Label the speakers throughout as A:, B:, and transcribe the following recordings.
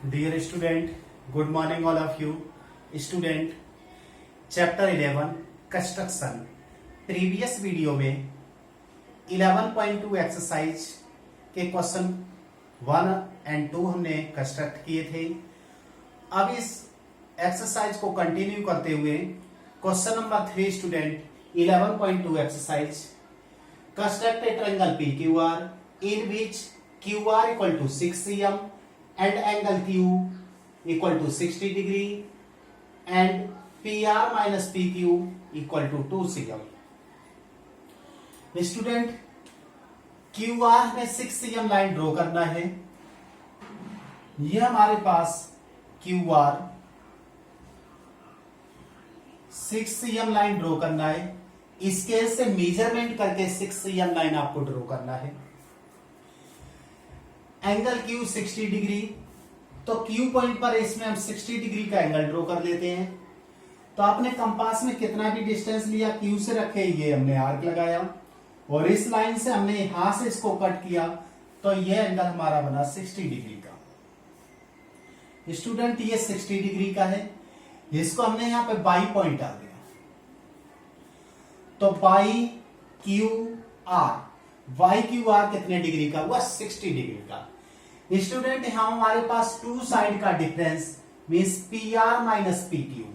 A: Dear student, good morning all of you. Student, chapter 11 construction. Previous video में 11.2 exercise के question 1 and 2 हमने construct किए थे। अब इस एक्सरसाइज को कंटिन्यू करते हुए question number 3 student 11.2 exercise construct A triangle PQR in which QR equal to 6 cm and angle Q equal to 60 degree and PR minus PQ equal to 2 cm। Student QR में 6 cm line draw करना है। यह हमारे पास QR 6 cm line draw करना है। Scale से measurement करके 6 cm line आपको ड्रॉ करना है। एंगल Q 60 डिग्री, तो Q पॉइंट पर इसमें हम 60 डिग्री का एंगल ड्रॉ कर लेते हैं। तो आपने कंपास में कितना भी डिस्टेंस लिया Q से रखे, ये हमने आर्क लगाया और इस लाइन से हमने यहां से इसको कट किया, तो ये एंगल हमारा बना 60 डिग्री का। स्टूडेंट ये 60 डिग्री का है, इसको हमने यहां पे बाई पॉइंट डाल दिया, तो Y Q R, Y Q R कितने डिग्री का हुआ? 60 डिग्री का। स्टूडेंट यहां हमारे पास टू साइड का difference means P R minus P Q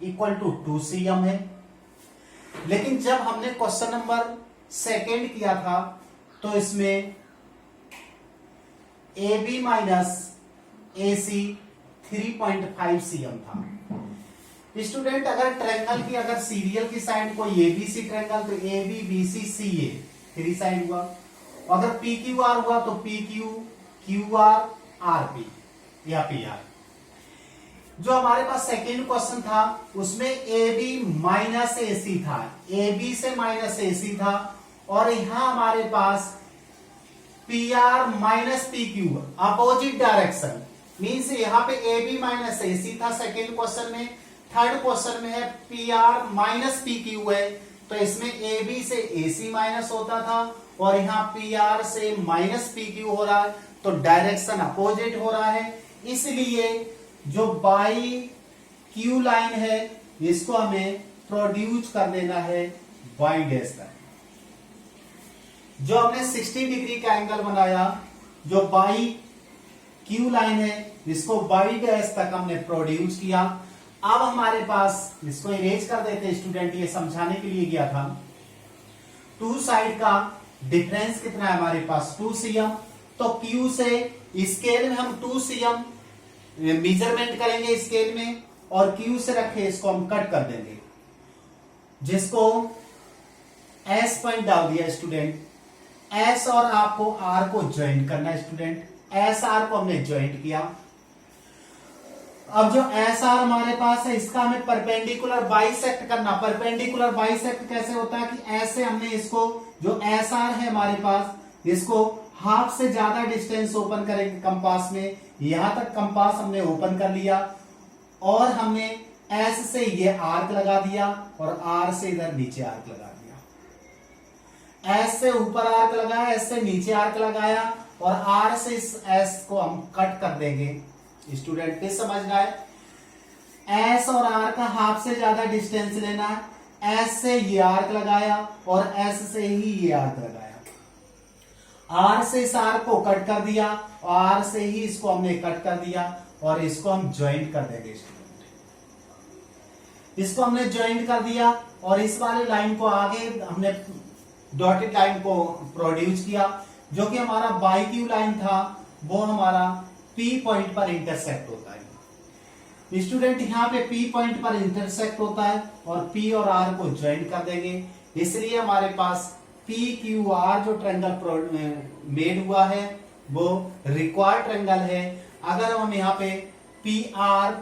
A: equal to 2 cm है। लेकिन जब हमने क्वेश्चन नंबर सेकेंड किया था तो इसमें A B minus A C 3.5 cm था। स्टूडेंट अगर ट्रायंगल की अगर सीरियल की साइड को एबीसी ट्रायंगल, तो A B B C C A 3 side हुआ। अगर पी क्यू आर हुआ तो P Q Q R R P या पी आर। जो हमारे पास सेकेंड क्वेश्चन था उसमें ए बी माइनस ए सी था, ए बी से माइनस ए सी था, और यहां हमारे पास P R minus P Q opposite direction means यहां पे A B minus A C था सेकेंड क्वेश्चन में। थर्ड क्वेश्चन में है P R minus P Q है, तो इसमें ए बी से ए सी माइनस होता था और यहाँ पी आर से माइनस पी क्यू हो रहा है, तो डायरेक्शन अपोजिट हो रहा है। इसलिए जो बाई क्यू लाइन है इसको हमें प्रोड्यूस कर देना है बाई डैश लाइन। जो हमने 60 डिग्री का एंगल बनाया, जो बाई क्यू लाइन है इसको बाई डैश तक हमने प्रोड्यूस किया। अब हमारे पास, इसको इरेज कर देते हैं स्टूडेंट, ये समझाने के लिए किया था। टू साइड का डिफरेंस कितना है हमारे पास? 2 cm। तो Q से स्केल में हम 2 cm मेजरमेंट करेंगे स्केल में, और Q से रखे इसको हम कट कर देंगे, जिसको S पॉइंट डाल दिया स्टूडेंट। S और आपको R को ज्वाइंट करना है स्टूडेंट। S R को हमने ज्वाइंट किया। अब जो एस आर हमारे पास है इसका हमें परपेंडिकुलर बाइसेक्ट करना। परपेंडिकुलर बाइसेक्ट कैसे होता है कि ऐसे हमने इसको, जो एस आर है हमारे पास, इसको हाफ से ज्यादा डिस्टेंस ओपन करेंगे कंपास में। यहां तक कंपास हमने ओपन कर लिया और हमने एस से ये आर्क लगा दिया और आर से इधर नीचे आर्क लगा दिया। एस से ऊपर आर्क लगाया, एस से नीचे आर्क लगाया और आर से इस एस को हम कट कर देंगे। स्टूडेंट फिर समझना है, एस और आर का हाफ से ज्यादा डिस्टेंस लेना है। एस से ये आर्क लगाया और एस से ही ये आर्क लगाया, आर से इस आर्क को कट कर दिया और आर से ही इसको हमने कट कर दिया और इसको हम ज्वाइंट कर देंगे स्टूडेंट। इसको हमने ज्वाइंट कर दिया और इस वाले लाइन को आगे हमने डॉटेड लाइन को प्रोड्यूस किया, जो कि हमारा बाई क्यू लाइन था, वो हमारा P पॉइंट पर इंटरसेक्ट होता है। स्टूडेंट यहाँ पे P पॉइंट पर इंटरसेक्ट होता है और P और R को ज्वाइंट कर देंगे। इसलिए हमारे पास PQR जो ट्रायंगल मेड हुआ है वो रिक्वायर्ड ट्रायंगल है। अगर हम यहाँ पे PR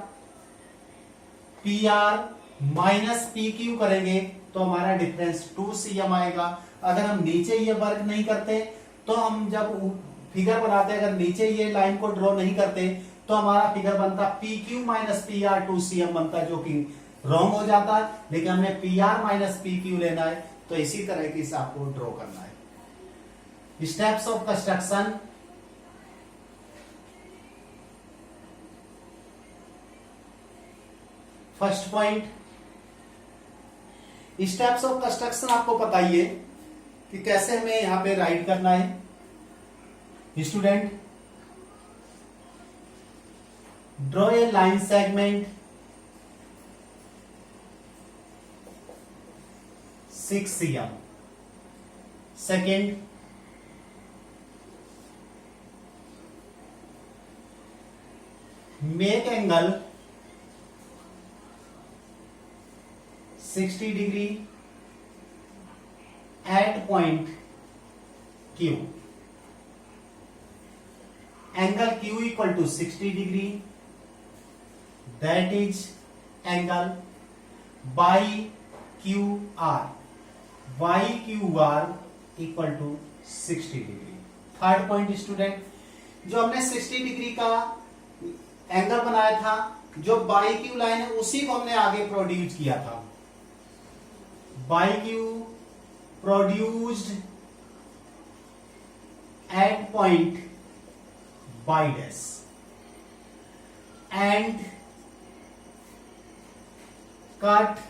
A: माइनस PQ करेंगे तो हमारा डिफरेंस 2 cm आएगा। अगर हम नीचे ये वर्क नहीं करते, तो हम जब फिगर बनाते, अगर नीचे ये लाइन को ड्रॉ नहीं करते, तो हमारा फिगर बनता PQ माइनस PR 2 cm बनता, जो कि रॉन्ग हो जाता है। लेकिन हमें PR माइनस PQ लेना है, तो इसी तरह से आपको ड्रॉ करना है। Steps of construction. First point, steps of construction आपको पता ही है कि कैसे हमें यहां पे राइट करना है। Student, draw a line segment 6 cm। Second, make angle 60 degree at point Q। Angle Q equal to 60 degree, that is angle Y QR। Y QR equal to 60 degree. Third point student, जो हमने 60 degree का angle बनाया था, जो by Q line है उसी को हमने आगे प्रोड्यूस किया था। By Q produced at point by dash and cut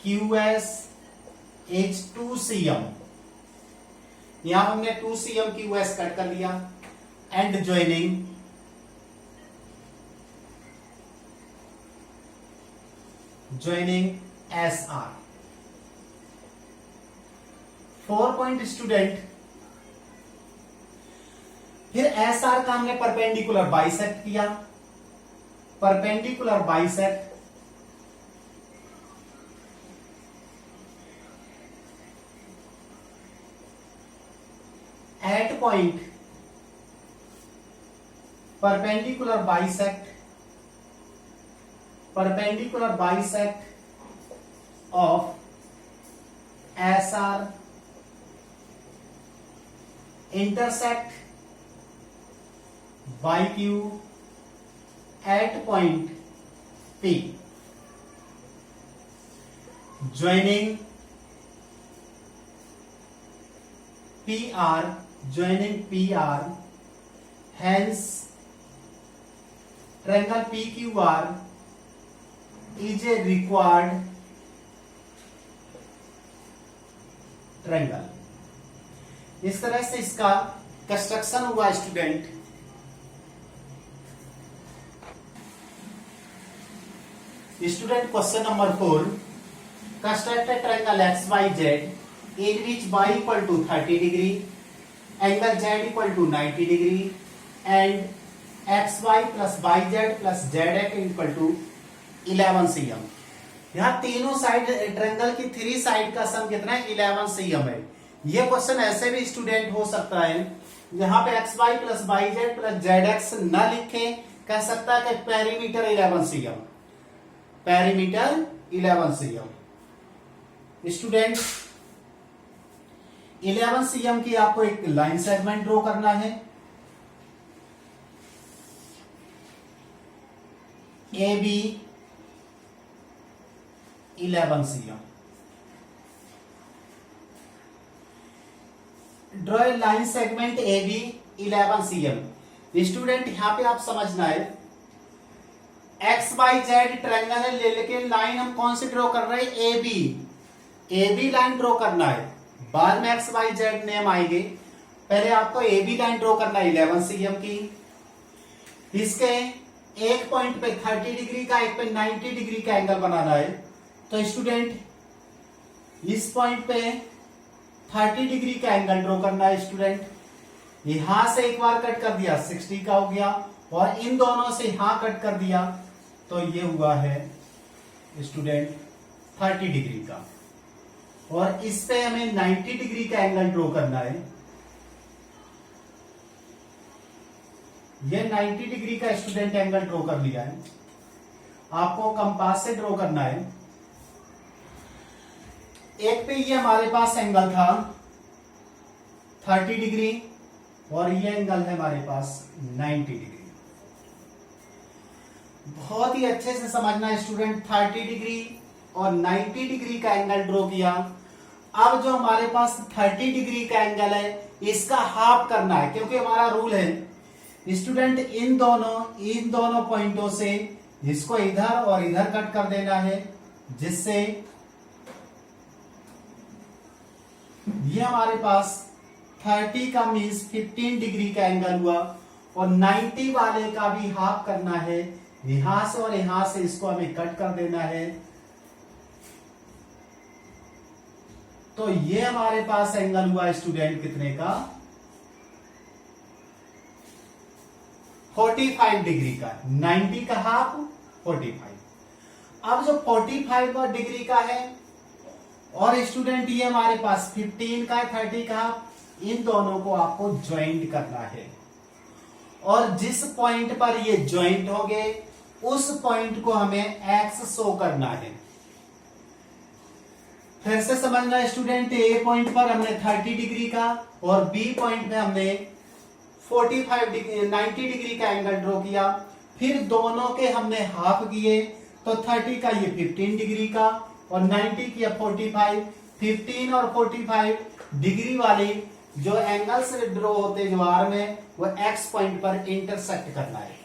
A: QS is 2 cm। यहां हमने 2 cm QS कट कर लिया and joining SR। 4 point student, फिर SR का हमने परपेंडिकुलर बाइसेक्ट किया। Perpendicular bisect at point, perpendicular bisect of SR intersect YQ at point P, joining PR, hence triangle PQR is a required triangle. इस तरह से इसका कंस्ट्रक्शन हुआ student. Question number 4, construct A triangle XYZ in which y equal to 30 degree, angle Z equal to 90 degree and XY plus YZ plus ZX equal to 11 cm। यहाँ तीनों side triangle की 3 side का सम कितना है? 11 cm है। ये question ऐसे भी स्टूडेंट हो सकता है, यहाँ पे XY plus YZ plus ZX न लिखे, कह सकता है कि perimeter 11 cm, perimeter 11 cm। Student 11 cm की आपको एक लाइन सेगमेंट ड्रॉ करना है। AB 11 cm। Draw a line segment AB 11 cm। Student यहां पे आप समझना है XYZ ट्रायंगल है, लेकिन लाइन हम कौन सी ड्रॉ कर रहे हैं? AB लाइन ड्रॉ करना है, बाद में XYZ नेम आएंगे, पहले आपको AB लाइन ड्रॉ करना है 11 cm की। इसके एक पॉइंट पे 30 डिग्री का, एक पे 90 डिग्री का एंगल बनाना है। तो स्टूडेंट इस पॉइंट पे 30 डिग्री का एंगल ड्रॉ करना है। स्टूडेंट यहां से एक बार कट कर दिया 60 का हो गया, और इन दोनों से यहां कट कर दिया तो ये हुआ है स्टूडेंट 30 डिग्री का, और इस पे हमें 90 डिग्री का एंगल ड्रॉ करना है। ये 90 डिग्री का स्टूडेंट एंगल ड्रॉ कर लिया है, आपको कंपास से ड्रॉ करना है। एक पे ये हमारे पास एंगल था 30 डिग्री, और ये एंगल है हमारे पास 90 डिग्री। बहुत ही अच्छे से समझना है स्टूडेंट, 30 डिग्री और 90 डिग्री का एंगल ड्रॉ किया। अब जो हमारे पास 30 डिग्री का एंगल है इसका हाफ करना है, क्योंकि हमारा रूल है स्टूडेंट इन दोनों पॉइंटों से इसको इधर और इधर कट कर देना है, जिससे ये हमारे पास 30 का मीन्स 15 डिग्री का एंगल हुआ, और 90 वाले का भी हाफ करना है, यहां से और यहां से इसको हमें कट कर देना है। तो ये हमारे पास एंगल हुआ स्टूडेंट कितने का, 45 डिग्री का। 90 का हाफ 45। अब जो 45 डिग्री का है और स्टूडेंट ये हमारे पास 15 का है, 30 का हाफ, इन दोनों को आपको ज्वाइंट करना है, और जिस पॉइंट पर ये ज्वाइंट हो गए उस पॉइंट को हमें एक्स शो करना है। फिर से समझना स्टूडेंट, ए पॉइंट पर हमने 30 डिग्री का और बी पॉइंट में हमने 45 डिग्री 90 डिग्री का एंगल ड्रॉ किया, फिर दोनों के हमने हाफ किए, तो 30 का ये 15 डिग्री का और 90 की 45। 15 और 45 डिग्री वाले जो एंगल्स ड्रॉ होते जो आर में, वो एक्स पॉइंट पर इंटरसेक्ट करना है।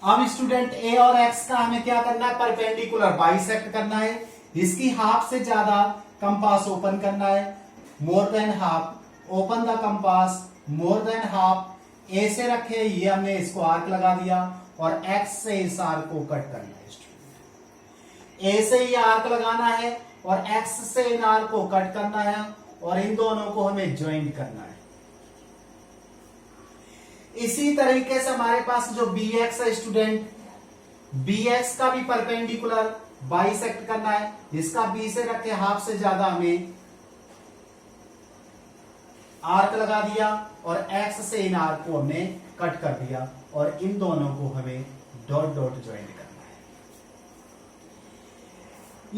A: अब स्टूडेंट ए और एक्स का हमें क्या करना है, परपेंडिकुलर बाइसेक्ट करना है। इसकी हाफ से ज्यादा कंपास ओपन करना है, more than half, open the compass more than half. A से रखे, ये हमने इसको आर्क लगा दिया, और एक्स से इस आर्क को कट करना है स्टूडेंट। ए से ये आर्क लगाना है और एक्स से इन आर्क को कट करना है, और इन दोनों को हमें ज्वाइंट करना है। इसी तरीके से हमारे पास जो बी एक्स है स्टूडेंट, बी एक्स का भी परपेंडिकुलर बाइसेक्ट करना है। इसका बी से रखे हाफ से ज्यादा हमें आर्क लगा दिया, और एक्स से इन आर्क को हमने कट कर दिया, और इन दोनों को हमें डॉट डॉट ज्वाइंट करना है।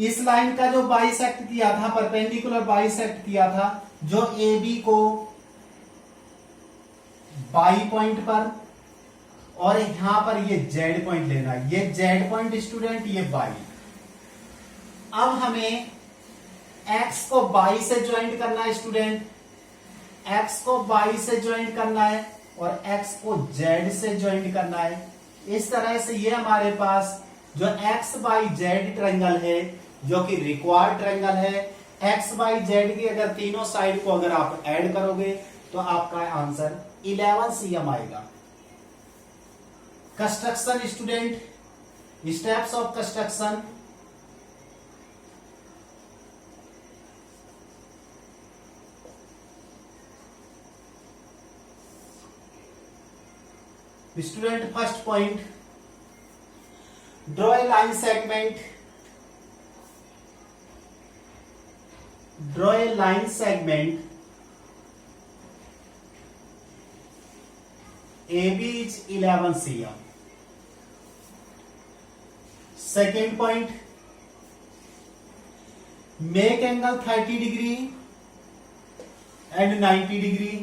A: इस लाइन का जो बाइसेक्ट किया था, परपेंडिकुलर बाइसेक्ट किया था, जो ए बी को बाई पॉइंट पर, और यहां पर ये जेड पॉइंट लेना है। ये जेड पॉइंट स्टूडेंट, ये बाई। अब हमें एक्स को बाई से ज्वाइंट करना है स्टूडेंट, एक्स को बाई से ज्वाइंट करना है, और एक्स को जेड से ज्वाइंट करना है। इस तरह से ये हमारे पास जो एक्स बाई जेड ट्रायंगल है, जो कि रिक्वायर्ड ट्रायंगल है, एक्स बाई जेड की अगर तीनों साइड को अगर आप ऐड करोगे तो आपका आंसर 11 CM आएगा। Construction student, steps of construction. Student first point, draw a line segment, draw a line segment AB is 11 CM. Second point, make angle 30 degree and 90 degree.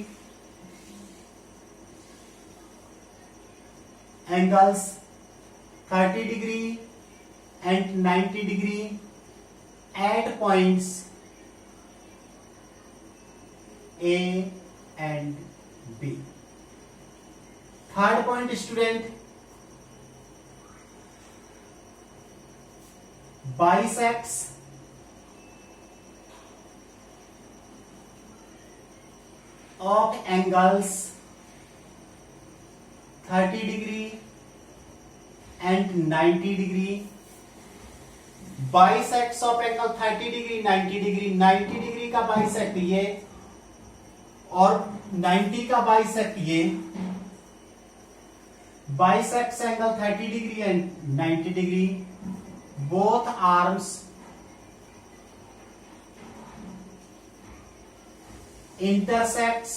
A: Angles 30 degree and 90 degree at points A and B. Third point student, bisects of angles 30 degree and 90 degree. Bisects of angle 30 degree 90 degree, 90 degree का bisect ये और 90 का bisect ये। Bisects angle 30 degree and 90 degree. Both arms intersects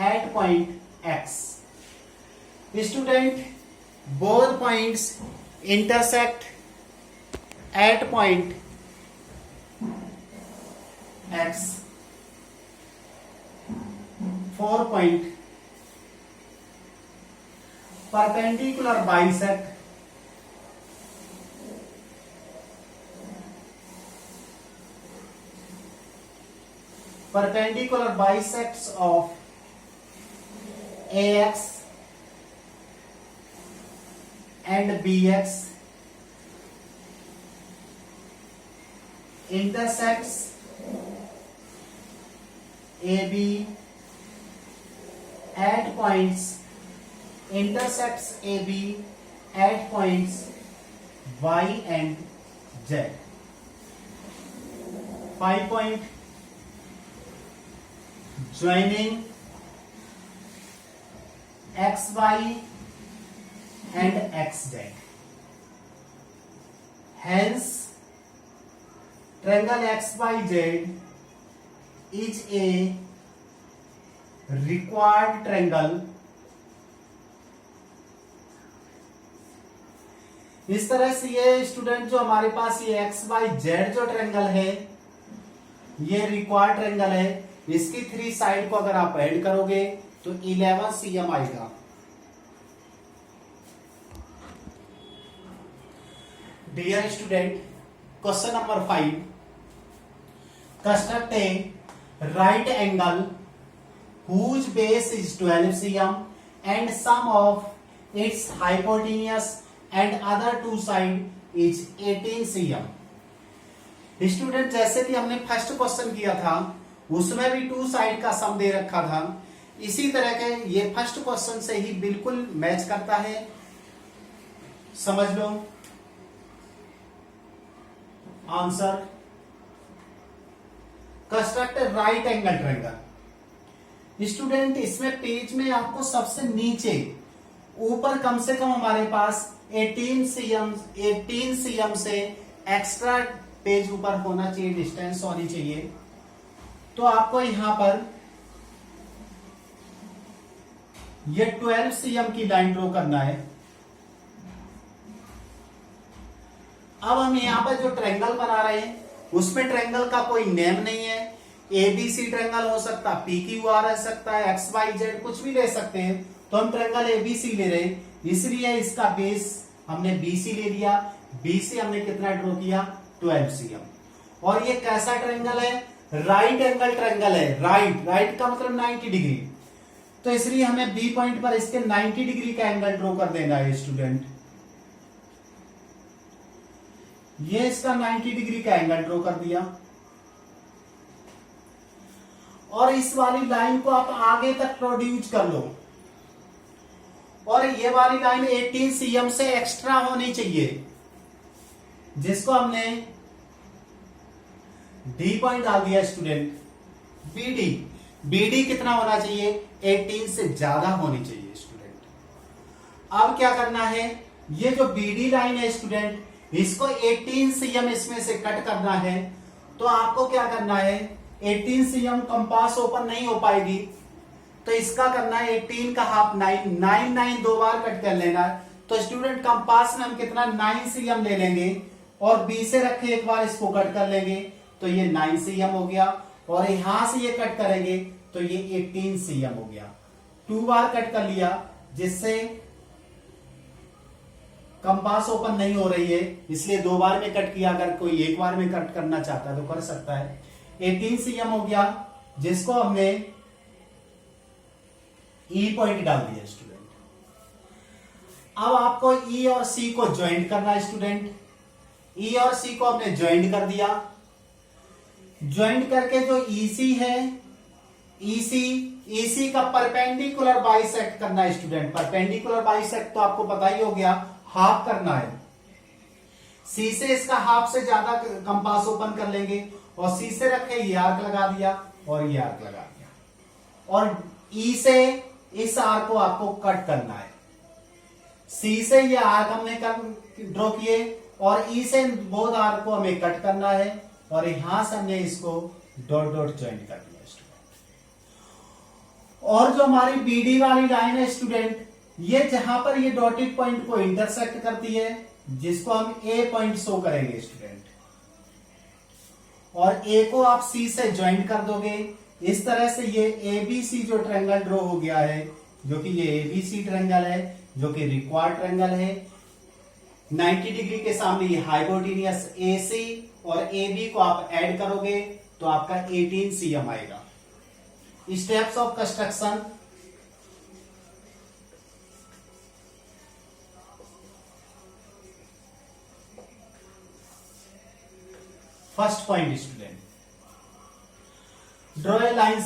A: at point X. Student, both points intersect at point X. 4 point, perpendicular bisect perpendicular bisects of AX and BX intersects AB at points Y and Z. 5 point joining XY and XZ. Hence, triangle XYZ is a required triangle. इस तरह से ये student जो हमारे पास ये XYZ जो triangle है ये रिक्वायर्ड ट्रायंगल है। इसकी 3 साइड को अगर आप ऐड करोगे तो 11 cm आएगा। Dear student, question number 5, construct a right angle whose base is 12 cm and sum of its hypotenuse and other two side is 18 cm. Student, जैसे कि हमने फर्स्ट क्वेश्चन किया था उसमें भी 2 साइड का सम दे रखा था, इसी तरह के ये फर्स्ट क्वेश्चन से ही बिल्कुल मैच करता है, समझ लो। Answer, construct right angle triangle. Student, इसमें पेज में आपको सबसे नीचे ऊपर कम से कम हमारे पास 18 cm से एक्स्ट्रा पेज ऊपर होना चाहिए, डिस्टेंस होनी चाहिए। तो आपको यहां पर ये 12 cm की लाइन ड्रॉ करना है। अब हम यहां पर जो ट्रायंगल बना रहे हैं उसमें ट्रायंगल का कोई नेम नहीं है। एबीसी ट्रायंगल हो सकता है, PQR रह सकता है, XYZ कुछ भी ले सकते हैं। तो हम ट्रायंगल एबीसी ले रहे हैं, इसलिए इसका बेस हमने BC ले लिया। BC हमने कितना ड्रॉ किया? 12 cm। और ये कैसा ट्रायंगल है? राइट एंगल ट्रायंगल है। राइट का मतलब 90 डिग्री, तो इसलिए हमें बी पॉइंट पर इसके 90 डिग्री का एंगल ड्रॉ कर देना है स्टूडेंट। ये इसका 90 डिग्री का एंगल ड्रॉ कर दिया और इस वाली लाइन को आप आगे तक प्रोड्यूस कर लो। और ये वाली लाइन 18 cm से एक्स्ट्रा होनी चाहिए, जिसको हमने डी पॉइंट डाल दिया स्टूडेंट। बीडी कितना होना चाहिए? 18 से ज्यादा होनी चाहिए स्टूडेंट। अब क्या करना है, ये जो बीडी लाइन है स्टूडेंट, इसको 18 cm इसमें से कट करना है। तो आपको क्या करना है, 18 cm कंपास ओपन नहीं हो पाएगी, तो इसका करना है 18 का हाफ 9 दो बार कट कर लेना है। तो स्टूडेंट कंपास में हम कितना 9 cm ले लेंगे और बी से रखे एक बार इसको कट कर लेंगे, तो ये 9 cm हो गया। और यहां से ये कट करेंगे तो ये 18 cm हो गया। 2 बार कट कर लिया, जिससे कंपास ओपन नहीं हो रही है, इसलिए 2 बार में कट किया। अगर कोई एक बार में कट करना चाहता है तो कर सकता है। 18 cm हो गया, जिसको हमने ई पॉइंट डाल दिया स्टूडेंट। अब आपको ई और सी को ज्वाइंट करना है स्टूडेंट। ई और सी को हमने ज्वाइंट कर दिया। ज्वाइंट करके जो ईसी है, ईसी का परपेंडिकुलर बाइसेक्ट करना है स्टूडेंट। परपेंडिकुलर बाइसेक्ट तो आपको पता ही हो गया, हाफ करना है। सी से इसका हाफ से ज्यादा कंपास ओपन कर लेंगे और सी से रखे ये आर्क लगा दिया और ये आर्क लगा दिया। और ई से इस आर्क को आपको कट करना है। सी से ये आर्क हमने ड्रॉ किए और ई से बोथ आर्क को हमें कट करना है और यहां से हमने इसको डॉट डॉट ज्वाइंट कर दिया स्टूडेंट। और जो हमारी बीडी वाली लाइन है स्टूडेंट, ये जहां पर ये डॉटेड पॉइंट को इंटरसेक्ट करती है, जिसको हम ए पॉइंट शो करेंगे स्टूडेंट। और ए को आप सी से ज्वाइंट कर दोगे। इस तरह से ये एबीसी जो ट्रायंगल ड्रॉ हो गया है, जो कि ये एबीसी ट्रायंगल है, जो कि रिक्वायर्ड ट्रायंगल है। 90 डिग्री के सामने ये हाइपोटेनियस एसी और एबी को आप ऐड करोगे तो आपका 18 cm आएगा। Steps of construction, first point student, draw a line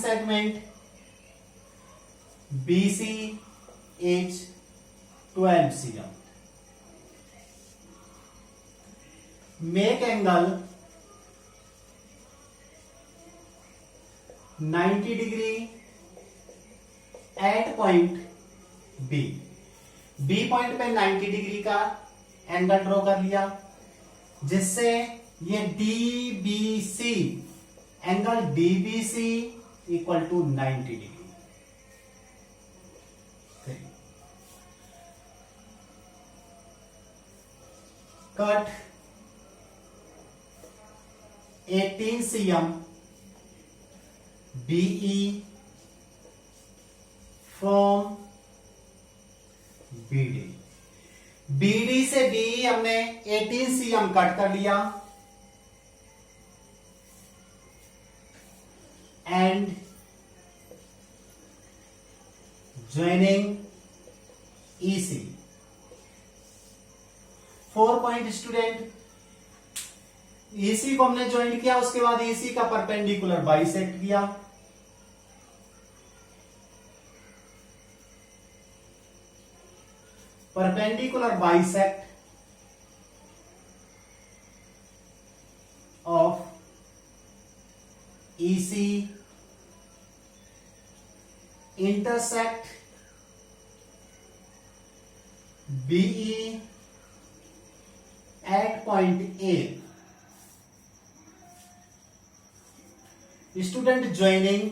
A: segment BC H 12 cm. Make angle 90 degree at point B. B point पे 90 डिग्री का एंगल ड्रॉ कर लिया, जिससे ये DBC angle DBC equal to 90 degree. Cut 18 cm BE from BD से BE हमने 18 cm cut कर लिया and joining EC। 4 point student, EC को हमने ज्वाइन किया, उसके बाद EC का परपेंडिकुलर बाइसेक्ट किया, perpendicular bisect of EC intersect BE at point A। Student joining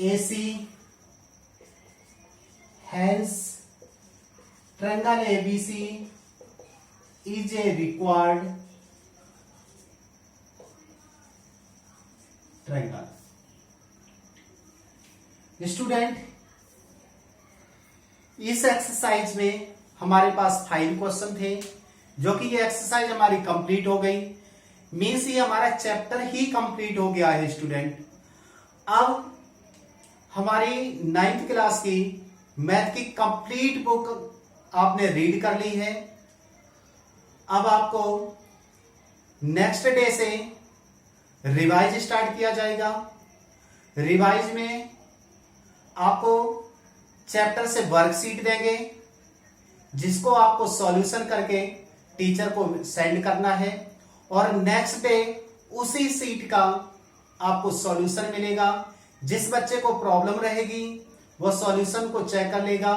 A: AC, hence triangle ABC is a required triangle। Student, इस एक्सरसाइज में हमारे पास 5 क्वेश्चन थे, जो कि ये एक्सरसाइज हमारी कंप्लीट हो गई। मीन्स ये हमारा चैप्टर ही कंप्लीट हो गया है स्टूडेंट। अब हमारी 9th क्लास की मैथ की कंप्लीट बुक आपने रीड कर ली है। अब आपको नेक्स्ट डे से रिवाइज स्टार्ट किया जाएगा। रिवाइज में आपको चैप्टर से वर्कशीट देंगे, जिसको आपको सॉल्यूशन करके टीचर को सेंड करना है, और नेक्स्ट डे उसी सीट का आपको सॉल्यूशन मिलेगा। जिस बच्चे को प्रॉब्लम रहेगी वो सॉल्यूशन को चेक कर लेगा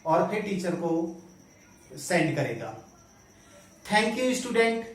A: और फिर टीचर को सेंड करेगा। Thank you student.